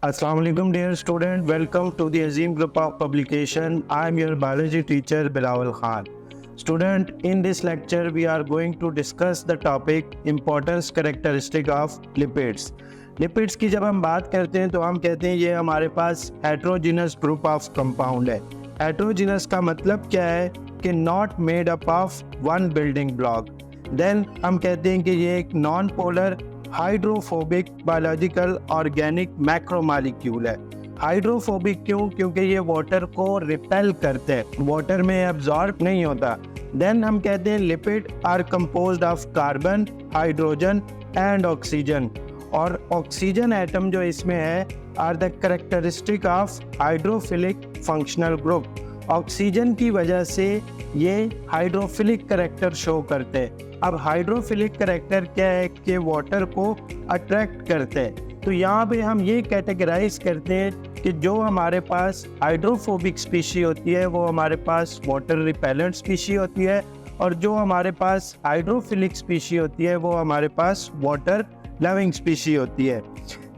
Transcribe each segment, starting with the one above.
Assalamu alaikum dear student, welcome to the Azim group of publication. I am your biology teacher Bilawal Khan. Student, in this lecture we are going to discuss the topic importance characteristic of lipids. Lipids की जब हम बात करते हैं तो हम कहते हैं ये हमारे पास हेट्रोजीनस ग्रुप ऑफ कंपाउंड है। हेट्रोजीनस का मतलब क्या है कि not made up of one building block. Then हम कहते हैं कि ये एक non polar hydrophobic biological organic macromolecule है। हाइड्रोफोबिक क्यों? क्योंकि ये वाटर को रिपेल करते हैं, वाटर में एब्जॉर्ब नहीं होता। देन हम कहते हैं lipid are composed of carbon, hydrogen and oxygen, और ऑक्सीजन एटम जो इसमें है are the characteristic of hydrophilic functional group. Oxygen की वजह से ये हाइड्रोफिलिक कैरेक्टर शो करते हैं। अब हाइड्रोफिलिक कैरेक्टर क्या है कि वाटर को अट्रैक्ट करते हैं। तो यहाँ पे हम ये कैटेगराइज करते हैं कि जो हमारे पास हाइड्रोफोबिक स्पीशी होती है वो हमारे पास वाटर रिपेलेंट स्पीशी होती है, और जो हमारे पास हाइड्रोफिलिक स्पीशी होती है वो हमारे पास वाटर लविंग स्पीशी होती है।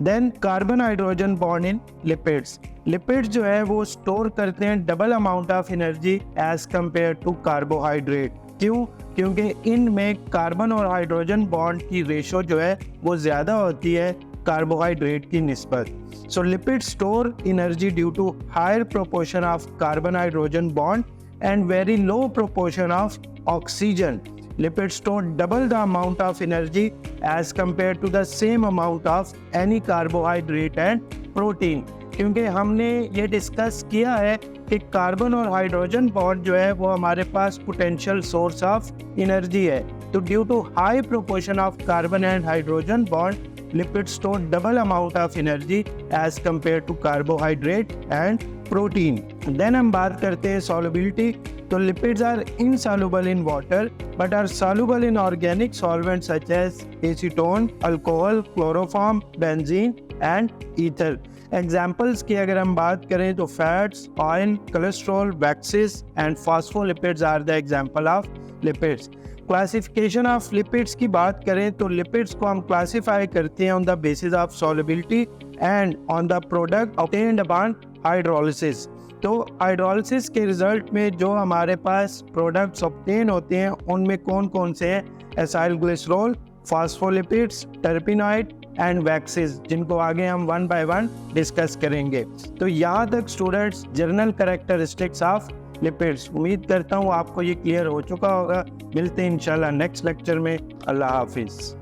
Then carbon hydrogen bond in lipids. Lipids जो है वो स्टोर करते हैं double amount of energy as compare to carbohydrate. क्यों? क्योंकि इनमें कार्बन और हाइड्रोजन बॉन्ड की रेशो जो है वो ज़्यादा होती है कार्बोहाइड्रेट की निस्बत। So lipid store energy due to higher proportion of carbon hydrogen bond and very low proportion of oxygen. Lipids store double the amount of energy as compared to the same amount of any carbohydrate and protein। क्योंकि हमने ये discuss किया है कि carbon और hydrogen bond जो है वो हमारे पास पोटेंशियल सोर्स ऑफ एनर्जी है। तो due to high proportion of carbon and hydrogen bond lipid store double amount of energy as compare to carbohydrate and protein. Then हम बात करते हैं सॉल्युबिलिटी। तो lipids are insoluble in water but are soluble in organic solvent such as acetone, alcohol, chloroform, benzene and ether. Examples की अगर हम बात करें तो fats, oil, cholesterol, waxes and phospholipids are the example of lipids. Classification of lipids की बात करें तो लिपिड्स को हम क्लासिफाई करते हैं on the basis of solubility and on the product obtained upon hydrolysis. तो हाइड्रोलिसिस के रिजल्ट में जो हमारे पास प्रोडक्ट्स ऑब्टेन होते हैं उनमें कौन कौन से हैं? Acyl glycerol, phospholipids, terpenoid and waxes, जिनको आगे हम वन बाय वन डिस्कस करेंगे। तो यहाँ तक students general characteristics of lipids. उम्मीद करता हूँ आपको ये क्लियर हो चुका होगा। मिलते हैं इंशाल्लाह नेक्स्ट लेक्चर में। अल्लाह हाफिज़।